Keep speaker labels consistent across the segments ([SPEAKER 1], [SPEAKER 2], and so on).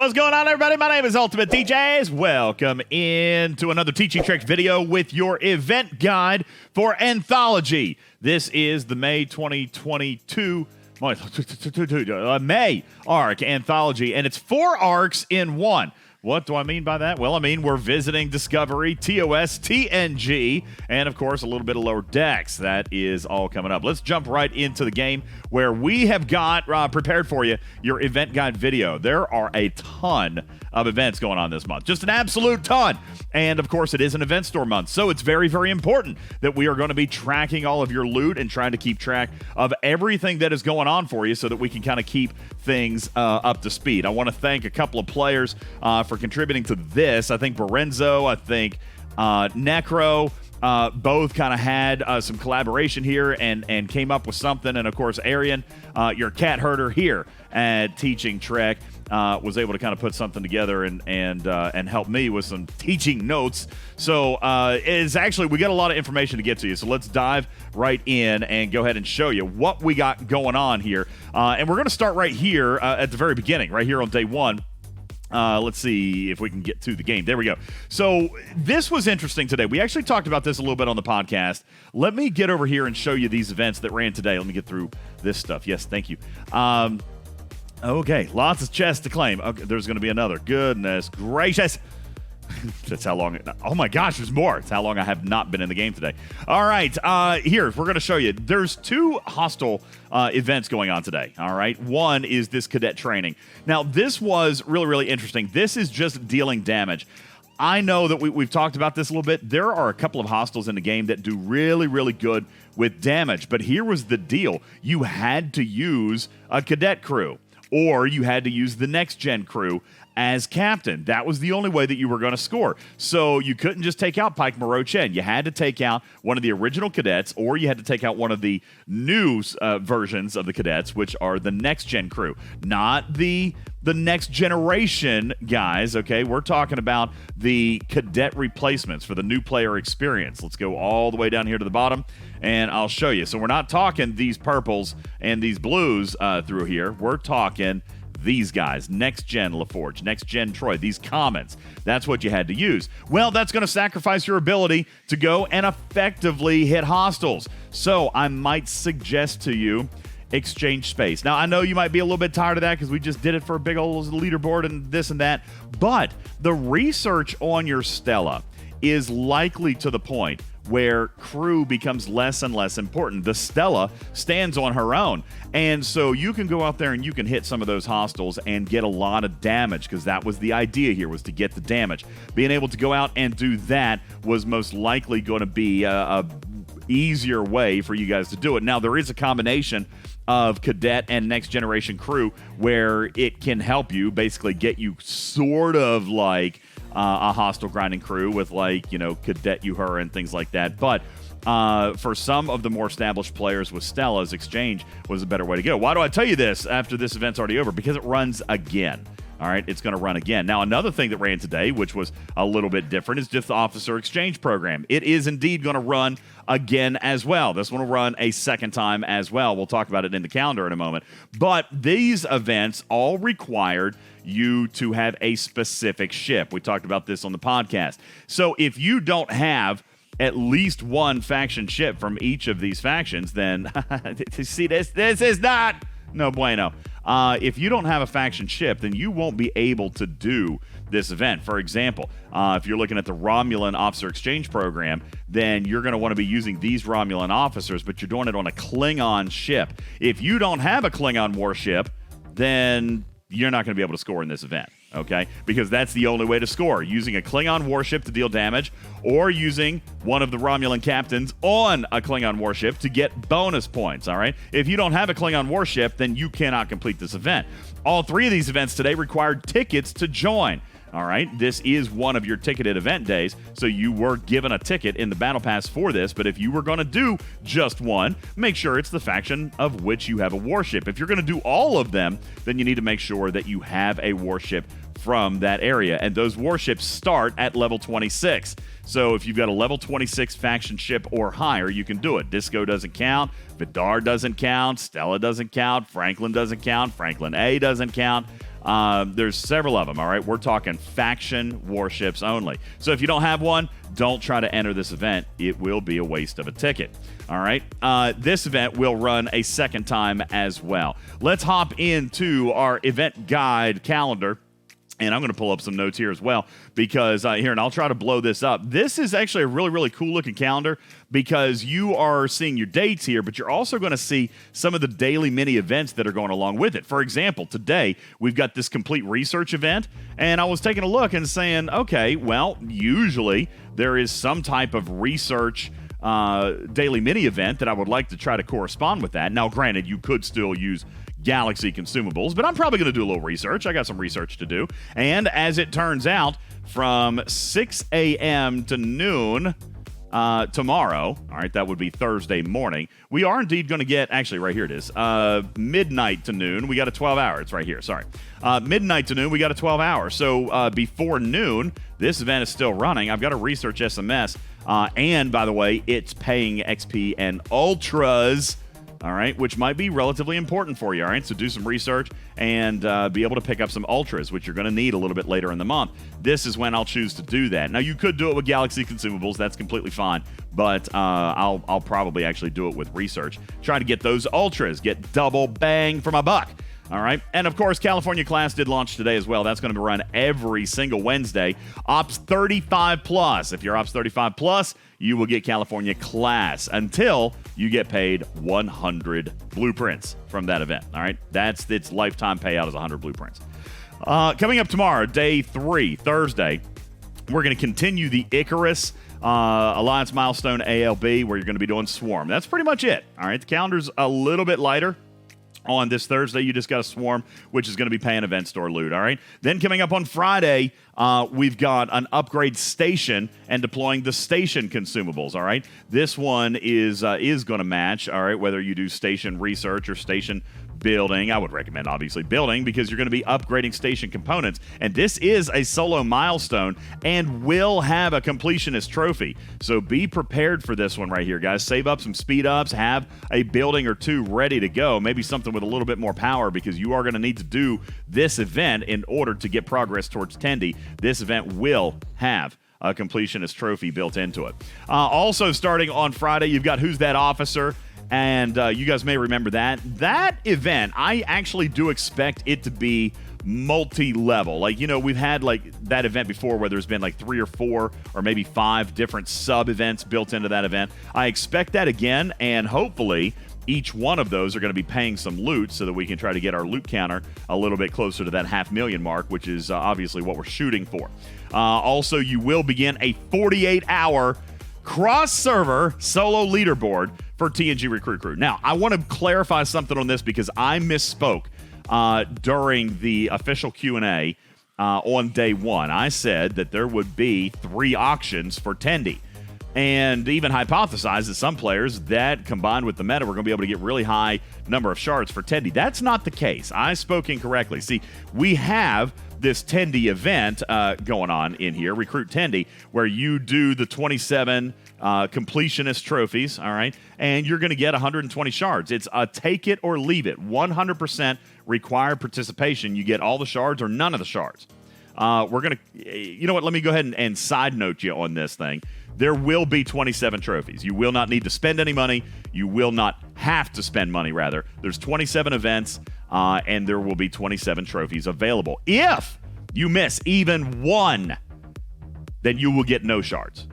[SPEAKER 1] What's going on, everybody? My name is UltimatDjz. Welcome into another teaching tricks video with your event guide for Anthology. This is the May 2022 May arc Anthology, and it's 4 arcs in one. What do I mean by that? Well, I mean we're visiting Discovery, TOS, TNG, and of course a little bit of Lower Decks. That is all coming up. Let's jump right into the game where we have got prepared for you your event guide video. There are a ton of events going on this month, just an absolute ton. And of course it is an event store month, so it's very, very important that we are going to be tracking all of your loot and trying to keep track of everything that is going on for you so that we can kind of keep things up to speed. I want to thank a couple of players for contributing to this. I think Barenzo, I think Necro, both kind of had some collaboration here and came up with something. And of course, Arian, your cat herder here at Teaching Trek, was able to kind of put something together and help me with some teaching notes. So it's actually, we got a lot of information to get to you. So let's dive right in and go ahead and show you what we got going on here. And we're going to start right here at the very beginning, right here on day one. Let's see if we can get to the game. There we go. So this was interesting today. We actually talked about this a little bit on the podcast. Let me get over here and show you these events that ran today. Let me get through this stuff. Yes, thank you. Okay, lots of chests to claim. Okay, there's going to be another. Goodness gracious. That's how long. Oh my gosh, there's more. It's how long I have not been in the game today. All right, here, we're going to show you. There's 2 hostile events going on today. All right, one is this cadet training. Now, this was really, really interesting. This is just dealing damage. I know that we've talked about this a little bit. There are a couple of hostiles in the game that do really, really good with damage. But here was the deal. You had to use a cadet crew, or you had to use the next-gen crew as captain. That was the only way that you were going to score. So you couldn't just take out Pike Moreau Chen. You had to take out one of the original cadets, or you had to take out one of the new versions of the cadets, which are the next-gen crew. Not the next generation guys, okay? We're talking about the cadet replacements for the new player experience. Let's go all the way down here to the bottom, and I'll show you. So we're not talking these purples and these blues through here. We're talking these guys, next-gen LaForge, next-gen Troy, these commons. That's what you had to use. Well, that's going to sacrifice your ability to go and effectively hit hostiles. So I might suggest to you exchange space. Now, I know you might be a little bit tired of that because we just did it for a big old leaderboard and this and that, but the research on your Stella is likely to the point where crew becomes less and less important. The Stella stands on her own, and so you can go out there and you can hit some of those hostiles and get a lot of damage, because that was the idea here, was to get the damage. Being able to go out and do that was most likely going to be a easier way for you guys to do it. Now, there is a combination of cadet and next generation crew where it can help you basically get you sort of like a hostile grinding crew with, like, you know, cadet Uhura and things like that. But for some of the more established players with Stella's, exchange was a better way to go. Why do I tell you this after this event's already over? Because it runs again. All right, it's going to run again. Now, another thing that ran today, which was a little bit different, is just the officer exchange program. It is indeed going to run again as well. This one will run a second time as well. We'll talk about it in the calendar in a moment. But these events all required you to have a specific ship. We talked about this on the podcast. So if you don't have at least one faction ship from each of these factions, then see, this is not no bueno. If you don't have a faction ship, then you won't be able to do this event. For example, if you're looking at the Romulan Officer Exchange Program, then you're going to want to be using these Romulan officers, but you're doing it on a Klingon ship. If you don't have a Klingon warship, then you're not going to be able to score in this event, okay? Because that's the only way to score, using a Klingon warship to deal damage, or using one of the Romulan captains on a Klingon warship to get bonus points, all right? If you don't have a Klingon warship, then you cannot complete this event. All 3 of these events today required tickets to join. All right, this is one of your ticketed event days, so you were given a ticket in the Battle Pass for this, but if you were going to do just one, make sure it's the faction of which you have a warship. If you're going to do all of them, then you need to make sure that you have a warship from that area, and those warships start at level 26. So if you've got a level 26 faction ship or higher, you can do it. Disco doesn't count, Vidar doesn't count, Stella doesn't count, Franklin doesn't count, Franklin A doesn't count. There's several of them, all right? We're talking faction warships only. So if you don't have one, don't try to enter this event. It will be a waste of a ticket, all right? This event will run a second time as well. Let's hop into our event guide calendar. And I'm going to pull up some notes here as well because here, and I'll try to blow this up. This is actually a really, really cool looking calendar because you are seeing your dates here, but you're also going to see some of the daily mini events that are going along with it. For example, today we've got this complete research event, and I was taking a look and saying, okay, well, usually there is some type of research daily mini event that I would like to try to correspond with that. Now, granted, you could still use Galaxy consumables, but I'm probably going to do a little research. I got some research to do. And as it turns out, from 6 a.m. to noon tomorrow, all right, that would be Thursday morning, we are indeed going to get, actually right here it is, midnight to noon, we got a 12-hour. It's right here, sorry. Midnight to noon, we got a 12-hour. So before noon, this event is still running. I've got a research SMS, and by the way, it's paying XP and Ultras, all right, which might be relatively important for you, all right? So do some research and be able to pick up some Ultras, which you're going to need a little bit later in the month. This is when I'll choose to do that. Now, you could do it with Galaxy consumables. That's completely fine, but I'll probably actually do it with research. Try to get those Ultras, get double bang for my buck. All right. And of course, California class did launch today as well. That's going to run every single Wednesday. Ops 35 plus. If you're Ops 35 plus, you will get California class until you get paid 100 blueprints from that event. All right. That's its lifetime payout is 100 blueprints. Coming up tomorrow, day 3, Thursday, we're going to continue the Icarus Alliance Milestone ALB, where you're going to be doing Swarm. That's pretty much it. All right. The calendar's a little bit lighter. On this Thursday, you just got a Swarm, which is going to be paying event store loot, all right? Then coming up on Friday, we've got an upgrade station and deploying the station consumables, all right? This one is going to match, all right, whether you do station research or station building. I would recommend, obviously, building because you're going to be upgrading station components. And this is a solo milestone and will have a completionist trophy. So be prepared for this one right here, guys. Save up some speed ups, have a building or two ready to go, maybe something with a little bit more power because you are going to need to do this event in order to get progress towards Tendi. This event will have a completionist trophy built into it. Also, starting on Friday, you've got Who's That Officer? And you guys may remember that. That event, I actually do expect it to be multi-level. Like, you know, we've had like that event before where there's been like 3 or 4 or maybe 5 different sub-events built into that event. I expect that again, and hopefully each one of those are going to be paying some loot so that we can try to get our loot counter a little bit closer to that 500,000 mark, which is obviously what we're shooting for. Also, you will begin a 48-hour cross-server solo leaderboard for TNG Recruit Crew. Now, I want to clarify something on this because I misspoke during the official Q&A on day 1. I said that there would be 3 auctions for Tendi, and even hypothesized that some players that combined with the meta were going to be able to get really high number of shards for Tendi. That's not the case. I spoke incorrectly. See, we have this Tendi event going on in here, Recruit Tendi, where you do the 27 completionist trophies, all right, and you're going to get 120 shards. It's a take it or leave it, 100% required participation. You get all the shards or none of the shards. We're going to, you know what, let me go ahead and side note you on this thing. There will be 27 trophies. You will not need to spend any money. You will not have to spend money, rather. There's 27 events, and there will be 27 trophies available. If you miss even one, then you will get no shards.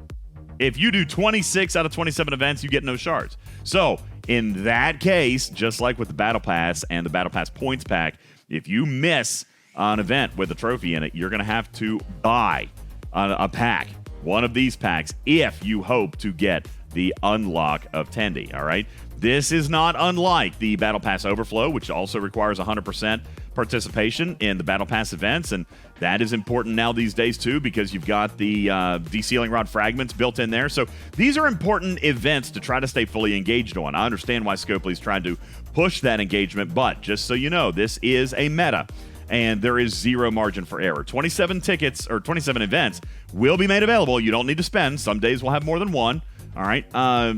[SPEAKER 1] If you do 26 out of 27 events, you get no shards. So, in that case, just like with the Battle Pass and the Battle Pass Points Pack, if you miss an event with a trophy in it, you're going to have to buy a pack, one of these packs, if you hope to get the unlock of Tendi, all right? This is not unlike the Battle Pass Overflow, which also requires 100% participation in the Battle Pass events, and that is important now these days too because you've got the de-sealing rod fragments built in there. So these are important events to try to stay fully engaged on. I understand why Scopely's trying to push that engagement, but just so you know, this is a meta. and there is zero margin for error. 27 tickets or 27 events will be made available. You don't need to spend. Some days we'll have more than one. All right.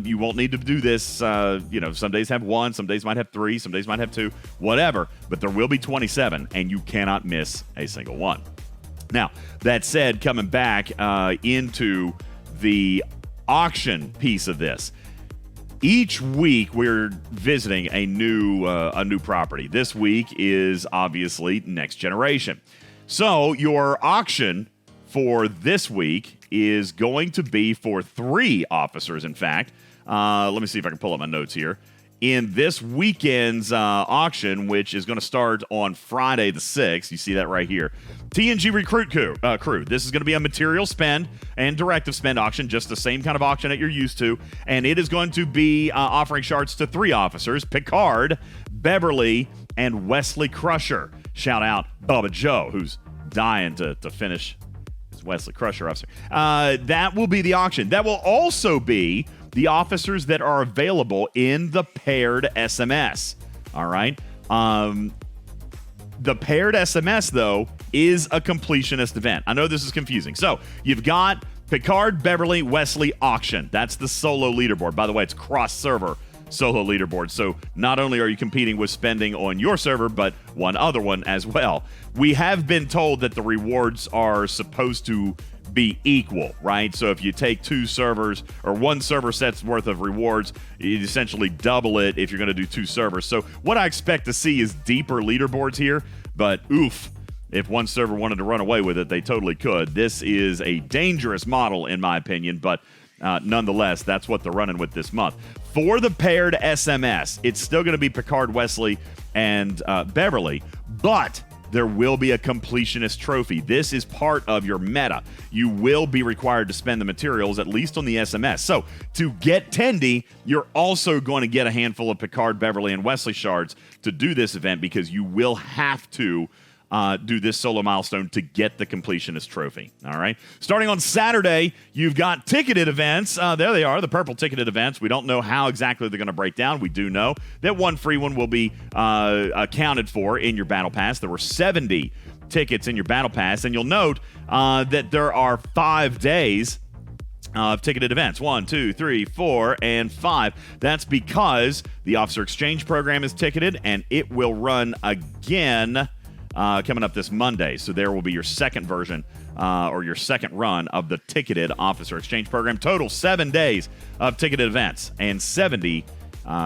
[SPEAKER 1] You won't need to do this. Some days have one, some days might have three, some days might have two, whatever. But there will be 27, and you cannot miss a single one. Now, that said, coming back into the auction piece of this, each week we're visiting a new property. This week is obviously Next Generation. So your auction for this week is going to be for 3 officers, in fact. Let me see if I can pull up my notes here. In this weekend's auction, which is going to start on Friday the 6th, you see that right here, TNG Recruit Crew. This is going to be a material spend and directive spend auction, just the same kind of auction that you're used to. And it is going to be offering shards to 3 officers, Picard, Beverly, and Wesley Crusher. Shout out Bubba Joe, who's dying to finish his Wesley Crusher officer. That will be the auction. That will also be the officers that are available in the paired SMS. All right. The paired SMS, though, is a completionist event. I know this is confusing. So you've got Picard, Beverly, Wesley, auction. That's the solo leaderboard. By the way, it's cross-server solo leaderboard. So not only are you competing with spending on your server, but one other one as well. We have been told that the rewards are supposed to be equal, right? So if you take 2 servers or 1 server set's worth of rewards, you essentially double it if you're going to do 2 servers. So what I expect to see is deeper leaderboards here, but oof, if one server wanted to run away with it, they totally could. This is a dangerous model, in my opinion, but nonetheless, that's what they're running with this month. For the paired SMS, it's still going to be Picard, Wesley, and Beverly, but there will be a completionist trophy. This is part of your meta. You will be required to spend the materials, at least on the SMS. So to get Tendy, you're also going to get a handful of Picard, Beverly, and Wesley shards to do this event, because you will have to do this solo milestone to get the completionist trophy. All right. Starting on Saturday, you've got ticketed events. There they are, the purple ticketed events. We don't know how exactly they're going to break down. We do know that one free one will be accounted for in your battle pass. There were 70 tickets in your battle pass, and you'll note that there are 5 days of ticketed events. 1, 2, 3, 4, and 5. That's because the Officer Exchange program is ticketed, and it will run again coming up this Monday. So there will be your second version or your second run of the ticketed Officer Exchange program. Total 7 days of ticketed events and 70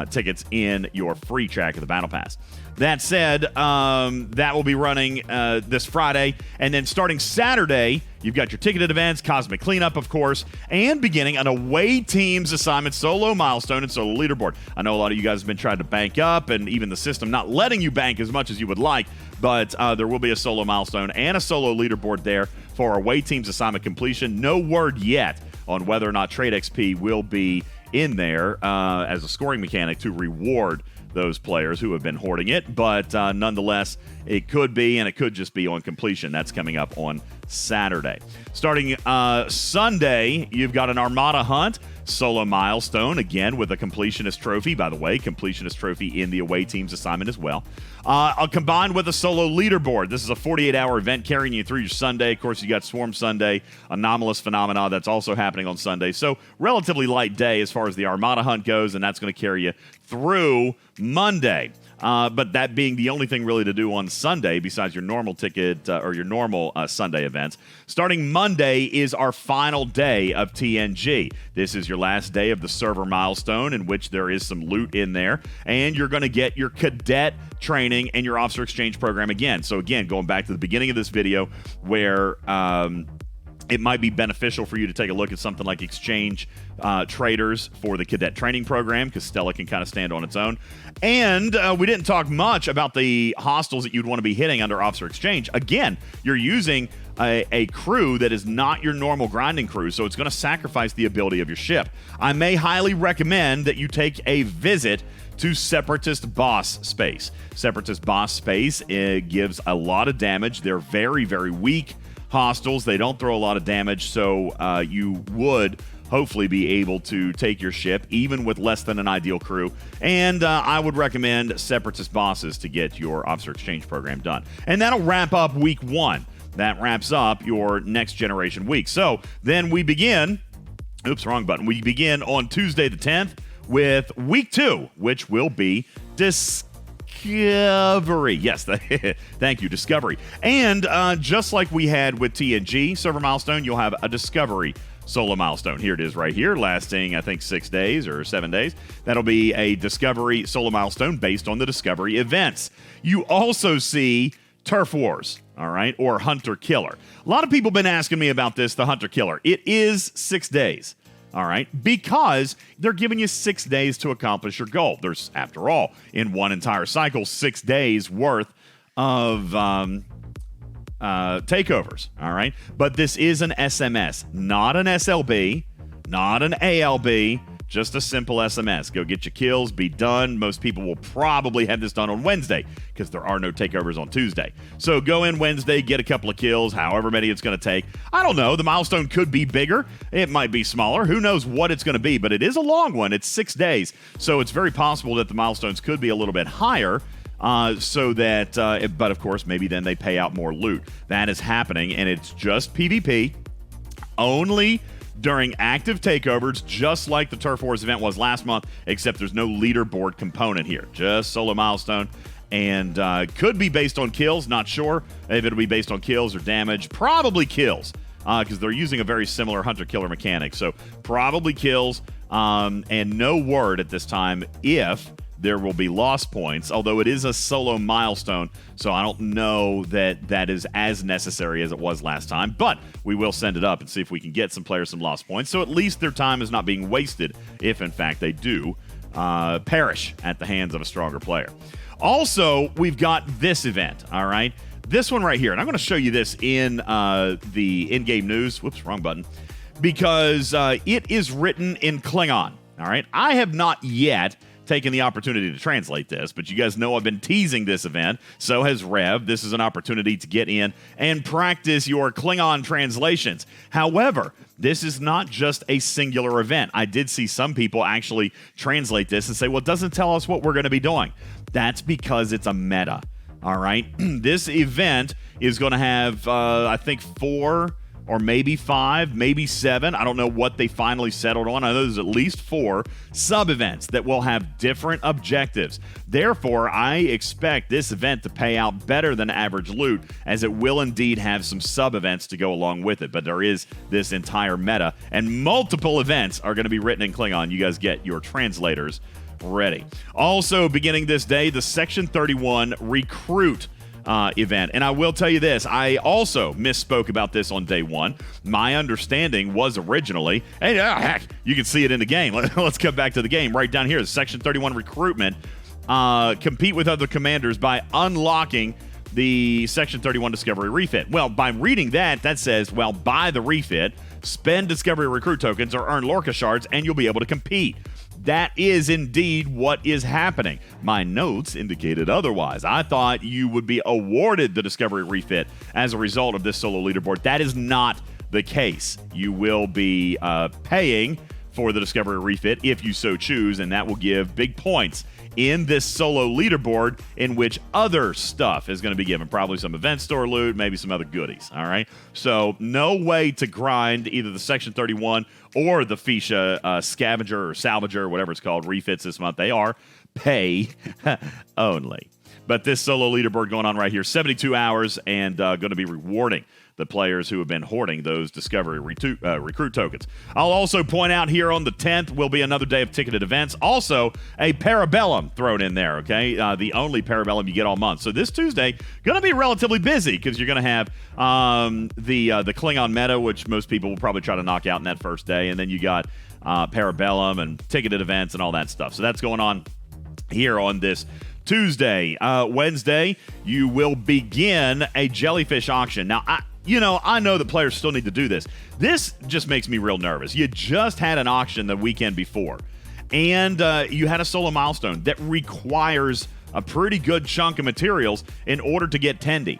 [SPEAKER 1] tickets in your free track of the Battle Pass. That said, that will be running this Friday. And then starting Saturday, you've got your ticketed events, Cosmic Cleanup, of course, and beginning an away teams assignment, solo milestone, and solo leaderboard. I know a lot of you guys have been trying to bank up, and even the system not letting you bank as much as you would like, but there will be a solo milestone and a solo leaderboard there for away teams assignment completion. No word yet on whether or not Trade XP will be in there as a scoring mechanic to reward those players who have been hoarding it, but nonetheless, it could be, and it could just be on completion. That's coming up on Saturday. Starting Sunday, you've got an Armada Hunt solo milestone, again with a completionist trophy. By the way, completionist trophy in the away team's assignment as well. Combined with a solo leaderboard. This is a 48-hour event carrying you through your Sunday. Of course, you got Swarm Sunday, Anomalous Phenomena, that's also happening on Sunday. So relatively light day as far as the Armada Hunt goes, and that's going to carry you through Monday. But that being the only thing really to do on Sunday besides your normal ticket or your normal Sunday events. Starting Monday is our final day of TNG. This is your last day of the server milestone, in which there is some loot in there, and you're going to get your cadet training and your officer exchange program again. So again, going back to the beginning of this video where it might be beneficial for you to take a look at something like exchange traders for the cadet training program, because Stella can kind of stand on its own. And we didn't talk much about the hostiles that you'd want to be hitting under Officer Exchange. Again, you're using a crew that is not your normal grinding crew, so it's going to sacrifice the ability of your ship. I may highly recommend that you take a visit to Separatist Boss Space. Separatist Boss Space gives a lot of damage. They're very, very weak hostiles. They don't throw a lot of damage, so you would hopefully be able to take your ship, even with less than an ideal crew. And I would recommend Separatist bosses to get your Officer Exchange program done. And that'll wrap up week 1. That wraps up your next generation week. So then we begin, oops, wrong button. We begin on Tuesday the 10th with week 2, which will be Discovery. Yes, thank you, Discovery. And just like we had with TNG Server Milestone, you'll have a Discovery solo milestone. Here it is right here, lasting, I think, 6 days or 7 days. That'll be a Discovery solo milestone based on the Discovery events. You also see Turf Wars, all right, or Hunter Killer. A lot of people have been asking me about this, the Hunter Killer. It is 6 days, all right, because they're giving you 6 days to accomplish your goal. There's, after all, in one entire cycle, 6 days worth of takeovers, all right? But this is an SMS, not an SLB, not an ALB, just a simple SMS. Go get your kills, be done. Most people will probably have this done on Wednesday because there are no takeovers on Tuesday. So go in Wednesday, get a couple of kills, however many it's going to take. I don't know. The milestone could be bigger. It might be smaller. Who knows what it's going to be, but it is a long one. It's 6 days. So it's very possible that the milestones could be a little bit higher. But of course, maybe then they pay out more loot. That is happening, and it's just PvP, only during active takeovers, just like the Turf Wars event was last month, except there's no leaderboard component here. Just solo milestone, and could be based on kills. Not sure if it'll be based on kills or damage. Probably kills, because they're using a very similar hunter-killer mechanic. So probably kills, and no word at this time if there will be lost points, although it is a solo milestone, so I don't know that that is as necessary as it was last time, but we will send it up and see if we can get some players some lost points, so at least their time is not being wasted if, in fact, they do perish at the hands of a stronger player. Also, we've got this event, all right? This one right here, and I'm going to show you this in the in-game news. Whoops, wrong button. Because it is written in Klingon, all right? I have not yet taken the opportunity to translate this, but you guys know I've been teasing this event. So has Rev. This is an opportunity to get in and practice your Klingon translations. However, this is not just a singular event. I did see some people actually translate this and say, well, it doesn't tell us what we're going to be doing. That's because it's a meta, all right? This event is going to have, I think, 4 or maybe 5, maybe 7. I don't know what they finally settled on. I know there's at least 4 sub-events that will have different objectives. Therefore, I expect this event to pay out better than average loot, as it will indeed have some sub-events to go along with it. But there is this entire meta, and multiple events are going to be written in Klingon. You guys get your translators ready. Also, beginning this day, the Section 31 Recruit event. And I will tell you this, I also misspoke about this on day 1. My understanding was originally, hey, heck, you can see it in the game. Let's come back to the game right down here. Section 31 recruitment. Compete with other commanders by unlocking the Section 31 Discovery refit. Well, by reading that, that says, well, buy the refit, spend Discovery recruit tokens, or earn Lorca shards, and you'll be able to compete. That is indeed what is happening. My notes indicated otherwise. I thought you would be awarded the Discovery refit as a result of this solo leaderboard. That is not the case. You will be paying for the Discovery refit if you so choose, and that will give big points in this solo leaderboard, in which other stuff is going to be given. Probably some event store loot, maybe some other goodies, all right? So no way to grind either the Section 31 or the Fisha Scavenger or Salvager or whatever it's called refits this month. They are pay only. But this solo leaderboard going on right here, 72 hours, and going to be rewarding the players who have been hoarding those Discovery recruit tokens. I'll also point out here on the 10th will be another day of ticketed events. Also, a Parabellum thrown in there, okay? The only Parabellum you get all month. So this Tuesday, going to be relatively busy because you're going to have the Klingon meta, which most people will probably try to knock out in that first day. And then you got Parabellum and ticketed events and all that stuff. So that's going on here on this Tuesday. Wednesday, you will begin a jellyfish auction. Now, I know that players still need to do this. This just makes me real nervous. You just had an auction the weekend before, and you had a solo milestone that requires a pretty good chunk of materials in order to get Tendi.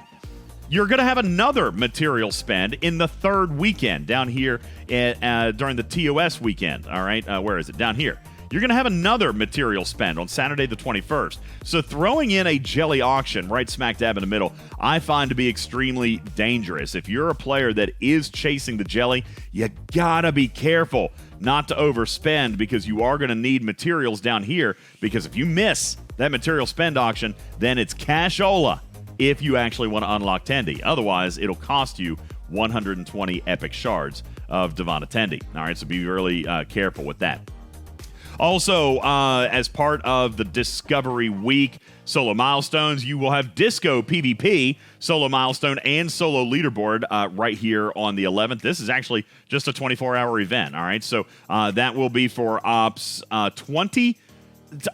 [SPEAKER 1] You're going to have another material spend in the third weekend down here during the TOS weekend. All right, where is it? Down here. You're going to have another material spend on Saturday the 21st. So throwing in a jelly auction right smack dab in the middle, I find to be extremely dangerous. If you're a player that is chasing the jelly, you got to be careful not to overspend, because you are going to need materials down here, because if you miss that material spend auction, then it's cashola if you actually want to unlock Tendi. Otherwise, it'll cost you 120 epic shards of Divana Tendi. All right, so be really careful with that. Also, as part of the Discovery Week solo milestones, you will have Disco PvP solo milestone and solo leaderboard right here on the 11th. This is actually just a 24-hour event, all right? So that will be for Ops 20.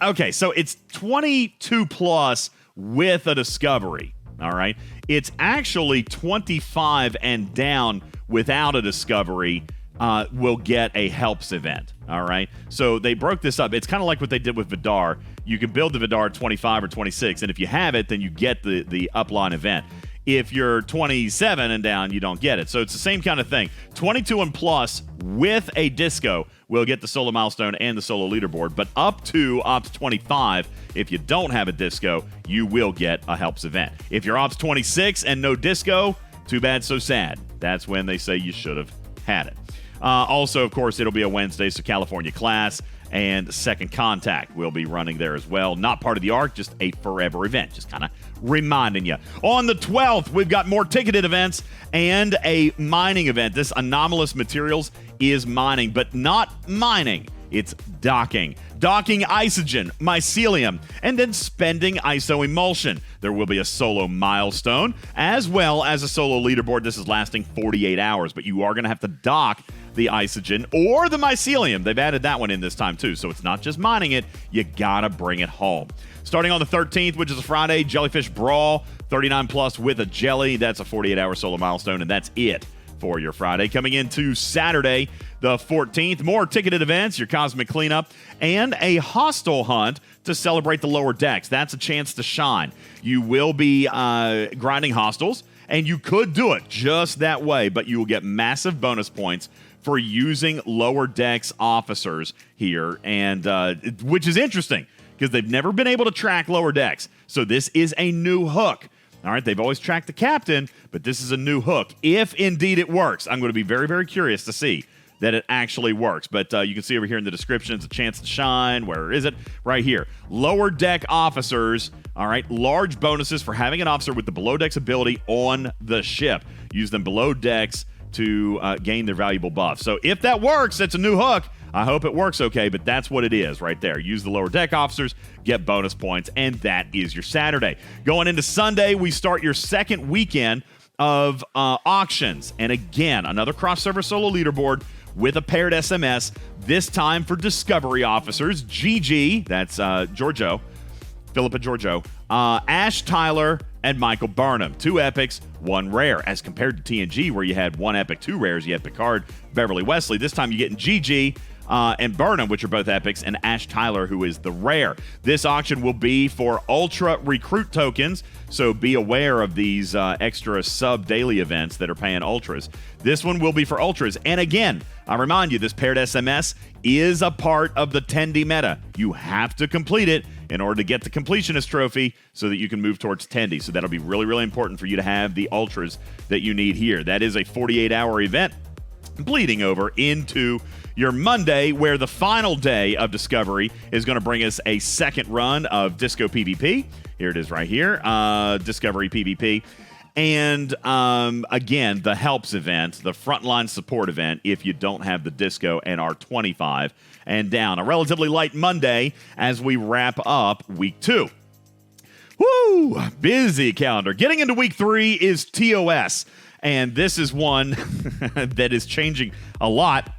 [SPEAKER 1] Okay, so it's 22 plus with a Discovery, all right? It's actually 25 and down without a Discovery will get a helps event. All right. So they broke this up. It's kind of like what they did with Vidar. You can build the Vidar at 25 or 26, and if you have it, then you get the upline event. If you're 27 and down, you don't get it. So it's the same kind of thing. 22 and plus with a disco will get the solo milestone and the solo leaderboard, but up to Ops 25, if you don't have a disco, you will get a helps event. If you're Ops 26 and no disco, too bad, so sad. That's when they say you should have had it. Also, of course, it'll be a Wednesday, so California Class and Second Contact will be running there as well. Not part of the arc, just a forever event. Just kind of reminding you. On the 12th, we've got more ticketed events and a mining event. This Anomalous Materials is mining, but not mining. It's docking. Docking isogen, mycelium, and then spending iso emulsion. There will be a solo milestone as well as a solo leaderboard. This is lasting 48 hours, but you are going to have to dock the isogen or the mycelium. They've added that one in this time too, so it's not just mining it. You got to bring it home. Starting on the 13th, which is a Friday, Jellyfish Brawl, 39 plus with a jelly. That's a 48-hour solo milestone, and that's it for your Friday. Coming into Saturday, the 14th, more ticketed events, your Cosmic Cleanup, and a hostile hunt to celebrate the lower decks. That's a chance to shine. You will be grinding hostiles, and you could do it just that way, but you will get massive bonus points for using lower decks officers here, and which is interesting because they've never been able to track lower decks. So this is a new hook. All right, they've always tracked the captain, but this is a new hook. If indeed it works, I'm going to be very, very curious to see that it actually works. But you can see over here in the description, it's a chance to shine. Where is it? Right here. Lower deck officers, all right, large bonuses for having an officer with the below decks ability on the ship. Use them below decks to gain their valuable buff. So if that works, it's a new hook. I hope it works okay, but that's what it is right there. Use the lower deck officers, get bonus points, and that is your Saturday. Going into Sunday, we start your second weekend of auctions. And again, another cross-server solo leaderboard with a paired SMS, this time for Discovery officers. GG, that's Georgiou, Philippa Georgiou, Ash Tyler, and Michael Burnham. 2 epics, 1 rare. As compared to TNG, where you had 1 epic, 2 rares, you had Picard, Beverly Wesley. This time you get in GG and Burnham, which are both epics, and Ash Tyler, who is the rare. This auction will be for Ultra Recruit tokens, so be aware of these extra sub-daily events that are paying Ultras. This one will be for Ultras. And again, I remind you, this paired SMS is a part of the Tendi meta. You have to complete it in order to get the Completionist Trophy so that you can move towards Tendi. So that'll be really, really important for you to have the Ultras that you need here. That is a 48-hour event bleeding over into your Monday, where the final day of Discovery is going to bring us a second run of Disco PvP. Here it is right here, Discovery PvP. And again, the helps event, the frontline support event, if you don't have the disco and are 25 and down. A relatively light Monday as we wrap up week 2. Woo! Busy calendar. Getting into week 3 is TOS. And this is one that is changing a lot.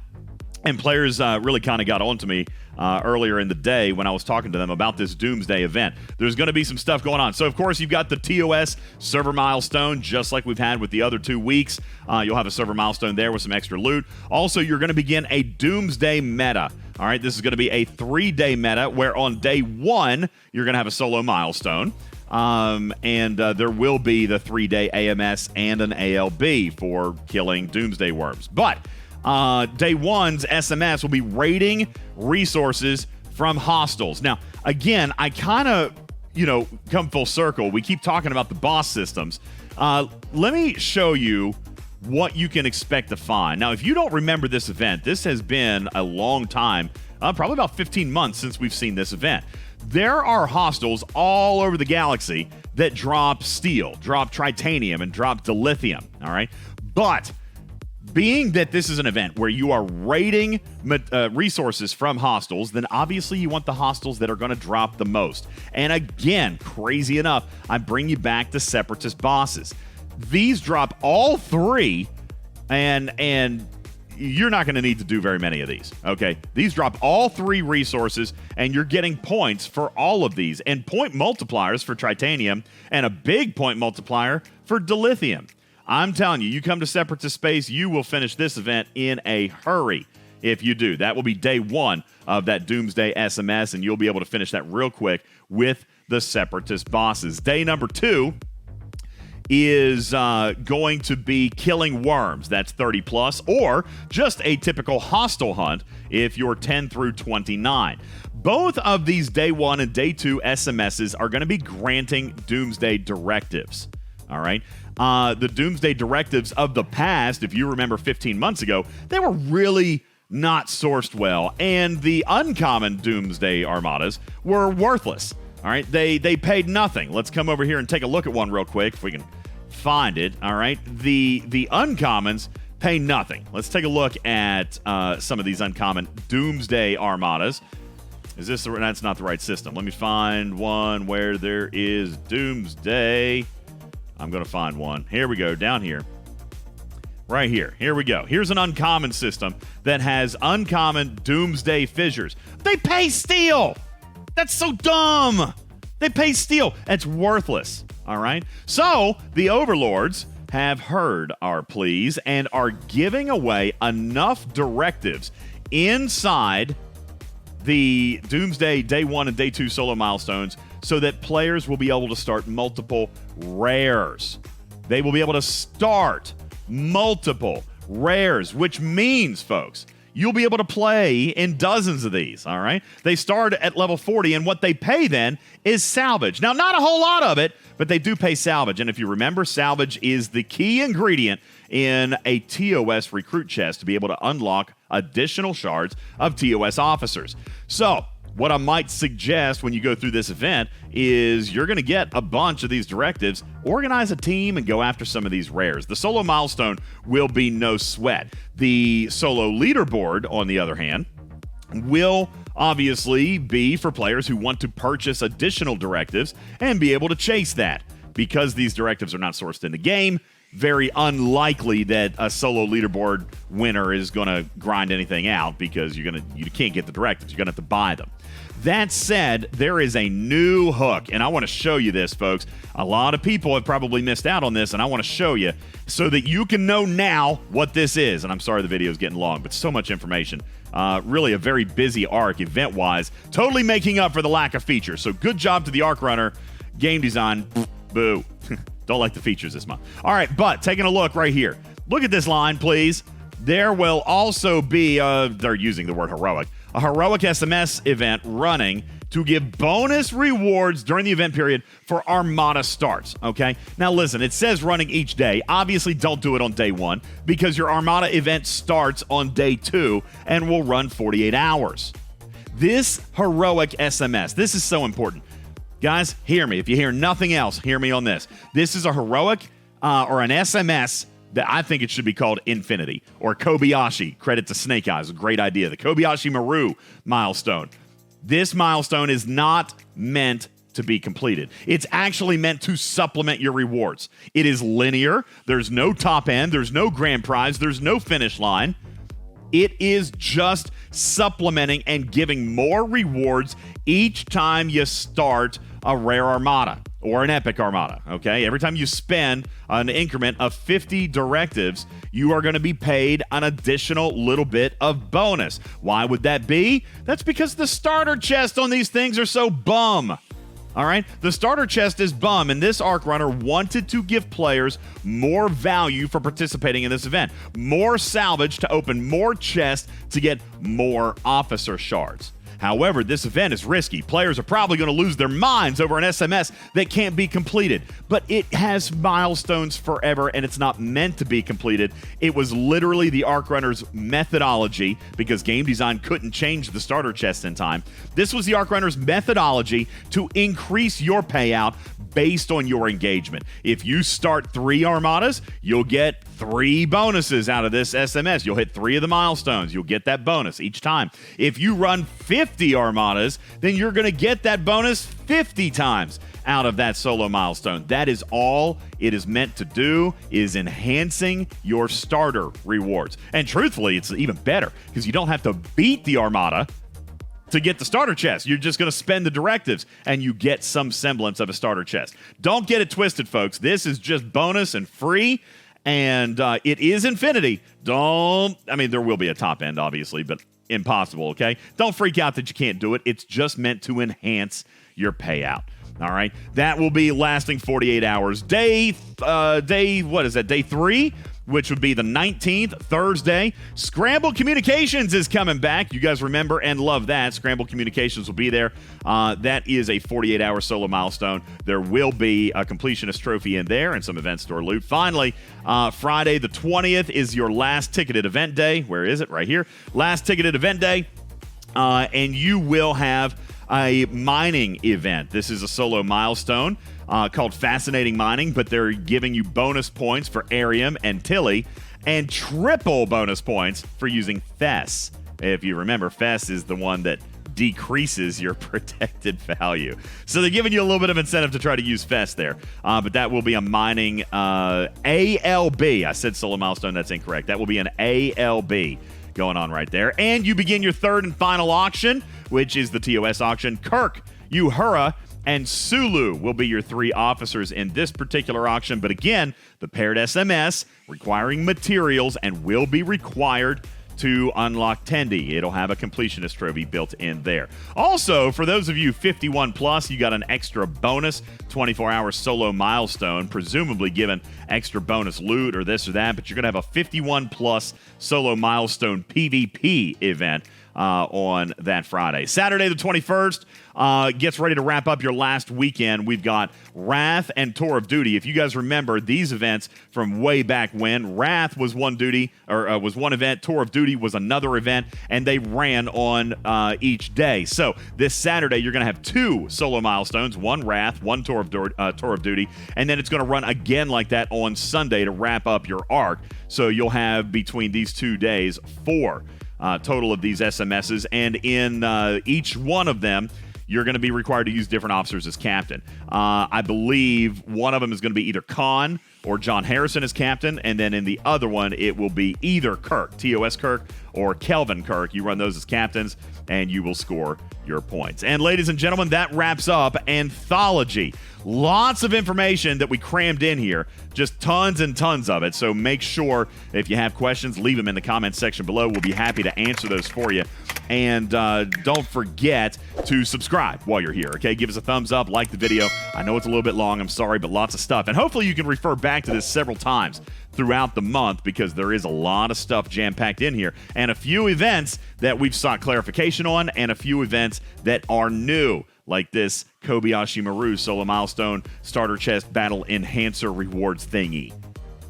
[SPEAKER 1] And players really kind of got on to me earlier in the day when I was talking to them about this Doomsday event. There's going to be some stuff going on. So, of course, you've got the TOS server milestone, just like we've had with the other 2 weeks. You'll have a server milestone there with some extra loot. Also, you're going to begin a Doomsday meta. All right, this is going to be a 3-day meta where on day 1, you're going to have a solo milestone. And there will be the 3-day AMS and an ALB for killing Doomsday worms. But day one's SMS will be raiding resources from hostiles. Now, again, I kind of, come full circle. We keep talking about the boss systems. Let me show you what you can expect to find. Now, if you don't remember this event, this has been a long time, probably about 15 months since we've seen this event. There are hostiles all over the galaxy that drop steel, drop tritanium, and drop dilithium, all right? But being that this is an event where you are raiding resources from hostiles, then obviously you want the hostiles that are going to drop the most. And again, crazy enough, I bring you back to Separatist bosses. These drop all three, and you're not going to need to do very many of these, okay? These drop all three resources, and you're getting points for all of these, and point multipliers for tritanium, and a big point multiplier for dilithium. I'm telling you, you come to Separatist Space, you will finish this event in a hurry if you do. That will be day one of that Doomsday SMS, and you'll be able to finish that real quick with the Separatist bosses. Day number 2 is going to be killing worms. That's 30 plus, or just a typical hostile hunt if you're 10 through 29. Both of these day 1 and day 2 SMSs are going to be granting Doomsday directives. All right. The Doomsday directives of the past, if you remember 15 months ago, they were really not sourced well, and the uncommon Doomsday armadas were worthless. All right. They paid nothing. Let's come over here and take a look at one real quick if we can find it. All right. The uncommons pay nothing. Let's take a look at some of these uncommon Doomsday armadas. That's not the right system. Let me find one where there is Doomsday. I'm going to find one. Here we go. Down here. Right here. Here we go. Here's an uncommon system that has uncommon Doomsday fissures. They pay steel. That's so dumb. They pay steel. It's worthless. All right. So the overlords have heard our pleas and are giving away enough directives inside the Doomsday Day 1 and Day 2 solo milestones so that players will be able to start multiple rares. They will be able to start multiple rares, which means, folks, you'll be able to play in dozens of these, all right? They start at level 40, and what they pay then is salvage. Now, not a whole lot of it, but they do pay salvage. And if you remember, salvage is the key ingredient in a TOS recruit chest to be able to unlock additional shards of TOS officers. So, what I might suggest when you go through this event is you're going to get a bunch of these directives, organize a team, and go after some of these rares. The solo milestone will be no sweat. The solo leaderboard, on the other hand, will obviously be for players who want to purchase additional directives and be able to chase that. Because these directives are not sourced in the game, very unlikely that a solo leaderboard winner is going to grind anything out because you can't get the directives. You're going to have to buy them. That said, there is a new hook, and I want to show you this, folks. A lot of people have probably missed out on this, and I want to show you so that you can know now what this is. And I'm sorry the video is getting long, but so much information. Really a very busy arc event-wise, totally making up for the lack of features. So good job to the arc runner. Game design, boo. Don't like the features this month. All right, but taking a look right here. Look at this line, please. There will also be, they're using the word heroic, a heroic SMS event running to give bonus rewards during the event period for Armada starts, okay? Now listen, it says running each day. Obviously, don't do it on day 1 because your Armada event starts on day 2 and will run 48 hours. This heroic SMS, this is so important. Guys, hear me. If you hear nothing else, hear me on this. This is a heroic or an SMS that I think it should be called Infinity or Kobayashi. Credit to Snake Eyes. A great idea. The Kobayashi Maru milestone. This milestone is not meant to be completed. It's actually meant to supplement your rewards. It is linear. There's no top end. There's no grand prize. There's no finish line. It is just supplementing and giving more rewards each time you start a rare armada or an epic armada, okay? Every time you spend an increment of 50 directives, you are going to be paid an additional little bit of bonus. Why would that be? That's because the starter chests on these things are so bum. All right, the starter chest is bum, and this Arc Runner wanted to give players more value for participating in this event. More salvage to open more chests to get more officer shards. However, this event is risky. Players are probably going to lose their minds over an SMS that can't be completed. But it has milestones forever, and it's not meant to be completed. It was literally the Arc Runner's methodology, because game design couldn't change the starter chest in time. This was the Arc Runner's methodology to increase your payout based on your engagement. If you start 3 armadas, you'll get 3 bonuses out of this SMS. You'll hit 3 of the milestones. You'll get that bonus each time. If you run 50 armadas, then you're going to get that bonus 50 times out of that solo milestone. That is all it is meant to do, is enhancing your starter rewards. And truthfully, it's even better because you don't have to beat the armada to get the starter chest. You're just going to spend the directives, and you get some semblance of a starter chest. Don't get it twisted, folks. This is just bonus and free, and it is infinity. There will be a top end, obviously, but impossible, okay? Don't freak out that you can't do it. It's just meant to enhance your payout. All right? That will be lasting 48 hours. Day 3? Which would be the 19th, Thursday. Scramble Communications is coming back. You guys remember and love that. Scramble Communications will be there. That is a 48-hour solo milestone. There will be a completionist trophy in there and some event store loot. Finally, Friday the 20th is your last ticketed event day. Where is it? Right here. Last ticketed event day. And you will have a mining event. This is a solo milestone called Fascinating Mining, but they're giving you bonus points for Arium and Tilly and triple bonus points for using Fess. If you remember, Fess is the one that decreases your protected value. So they're giving you a little bit of incentive to try to use Fess there. But that will be a mining ALB. I said solo milestone. That's incorrect. That will be an ALB going on right there. And you begin your third and final auction, which is the TOS auction. Kirk, Uhura, and Sulu will be your 3 officers in this particular auction. But again, the paired SMS requiring materials and will be required to unlock Tendi. It'll have a completionist trophy built in there. Also, for those of you 51 plus, you got an extra bonus 24-hour solo milestone, presumably given extra bonus loot or this or that, but you're going to have a 51 plus solo milestone PvP event on that Friday. Saturday the 21st gets ready to wrap up your last weekend. We've got Wrath and Tour of Duty. If you guys remember these events from way back when, Wrath was one event, Tour of Duty was another event, and they ran on each day. So this Saturday you're going to have 2 solo milestones, one Wrath, one Tour of Duty, and then it's going to run again like that on Sunday to wrap up your arc. So you'll have between these 2 days 4 total of these SMSs, and in each one of them, you're going to be required to use different officers as captain. I believe one of them is going to be either Khan or John Harrison as captain, and then in the other one, it will be either Kirk, TOS Kirk, or Kelvin Kirk. You run those as captains, and you will score your points. And ladies and gentlemen, that wraps up Anthology. Lots of information that we crammed in here, just tons and tons of it. So make sure if you have questions, leave them in the comments section below. We'll be happy to answer those for you. And don't forget to subscribe while you're here, okay? Give us a thumbs up, like the video. I know it's a little bit long, I'm sorry, but lots of stuff. And hopefully you can refer back to this several times throughout the month, because there is a lot of stuff jam-packed in here, and a few events that we've sought clarification on, and a few events that are new, like this Kobayashi Maru solo milestone starter chest battle enhancer rewards thingy.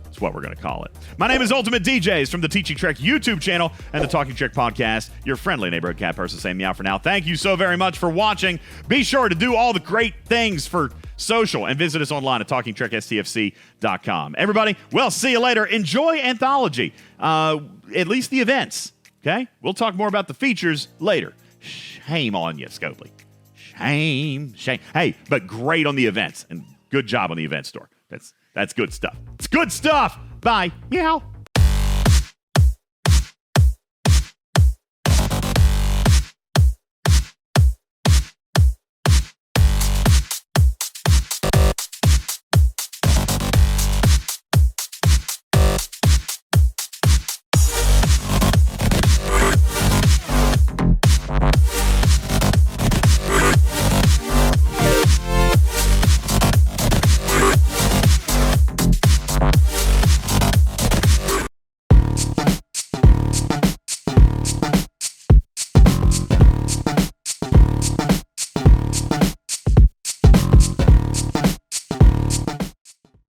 [SPEAKER 1] That's what we're going to call it. My name is UltimatDjz from the Teaching Trek YouTube channel and the Talking Trek podcast. Your friendly neighborhood cat person saying meow for now. Thank you so very much for watching. Be sure to do all the great things for social and visit us online at TalkingTrekSTFC.com. Everybody, we'll see you later. Enjoy Anthology, at least the events, okay? We'll talk more about the features later. Shame on you, Scopely. Shame. Hey, but great on the events, and good job on the event store. That's good stuff. It's good stuff. Bye. Meow.